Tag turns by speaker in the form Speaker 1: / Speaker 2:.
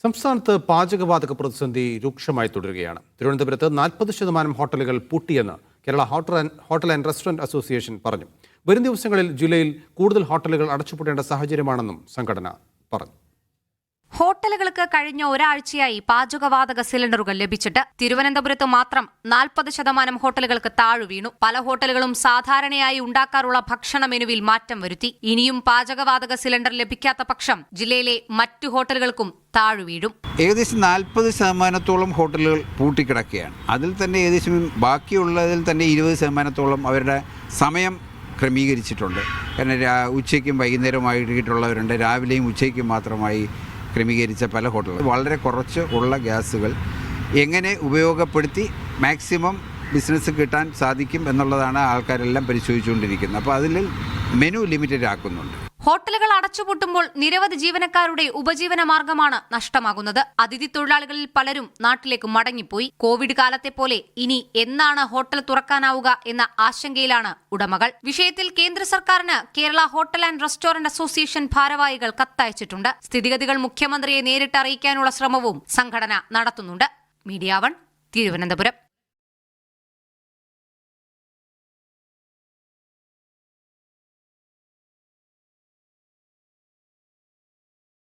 Speaker 1: സംസ്ഥാനത്ത് പാചകവാതക പ്രതിസന്ധി രൂക്ഷമായി തുടരുകയാണ്. തിരുവനന്തപുരത്ത് 40% ഹോട്ടലുകൾ പൂട്ടിയെന്ന് Kerala hotel and restaurant association പറഞ്ഞു. വരും ദിവസങ്ങളിൽ ജില്ലയിൽ കൂടുതൽ ഹോട്ടലുകൾ അടച്ചുപൂട്ടേണ്ട സാഹചര്യമാണെന്നും സംഘടന പറഞ്ഞു.
Speaker 2: ഹോട്ടലുകൾക്ക് കഴിഞ്ഞ ഒരാഴ്ചയായി പാചകവാതക സിലിണ്ടറുകൾ ലഭിച്ചിട്ട് തിരുവനന്തപുരത്ത് മാത്രം 40% ഹോട്ടലുകൾക്ക് താഴുവീണു. പല ഹോട്ടലുകളും സാധാരണയായി ഉണ്ടാക്കാറുള്ള ഭക്ഷണ മെനുവിൽ മാറ്റം വരുത്തി. ഇനിയും പാചകവാതക സിലിണ്ടർ ലഭിക്കാത്ത പക്ഷം ജില്ലയിലെ മറ്റു ഹോട്ടലുകൾക്കും താഴുവീഴും.
Speaker 3: ഏകദേശം 40% ഹോട്ടലുകൾ പൂട്ടിക്കിടക്കുകയാണ്. അതിൽ തന്നെ ഏകദേശം ബാക്കിയുള്ളതിൽ തന്നെ 20% അവരുടെ സമയം ക്രമീകരിച്ചിട്ടുണ്ട്. കാരണം ഉച്ചയ്ക്കും വൈകുന്നേരമായിട്ടുള്ളവരുണ്ട്, രാവിലെയും ഉച്ചയ്ക്കും മാത്രമായി ക്രമീകരിച്ച പല ഹോട്ടലുകൾ. വളരെ കുറച്ച് ഉള്ള ഗ്യാസുകൾ എങ്ങനെ ഉപയോഗപ്പെടുത്തി മാക്സിമം ബിസിനസ് കിട്ടാൻ സാധിക്കും എന്നുള്ളതാണ് ആൾക്കാരെല്ലാം പരിശോധിച്ചുകൊണ്ടിരിക്കുന്നത്. അപ്പോൾ അതിൽ മെനു ലിമിറ്റഡ് ആക്കുന്നുണ്ട്.
Speaker 2: ഹോട്ടലുകൾ അടച്ചുപൂട്ടുമ്പോൾ നിരവധി ജീവനക്കാരുടെ ഉപജീവന മാർഗമാണ് നഷ്ടമാകുന്നത്. അതിഥി തൊഴിലാളികളിൽ പലരും നാട്ടിലേക്ക് മടങ്ങിപ്പോയി. കോവിഡ് കാലത്തെ പോലെ ഇനി എന്നാണ് ഹോട്ടൽ തുറക്കാനാവുക എന്ന ആശങ്കയിലാണ് ഉടമകൾ. വിഷയത്തിൽ കേന്ദ്ര സർക്കാരിന് Kerala hotel and restaurant association ഭാരവാഹികൾ കത്തയച്ചിട്ടുണ്ട്. സ്ഥിതിഗതികൾ മുഖ്യമന്ത്രിയെ നേരിട്ട് അറിയിക്കാനുള്ള ശ്രമവും സംഘടന നടത്തുന്നുണ്ട്. മീഡിയ 1 തിരുവനന്തപുരം.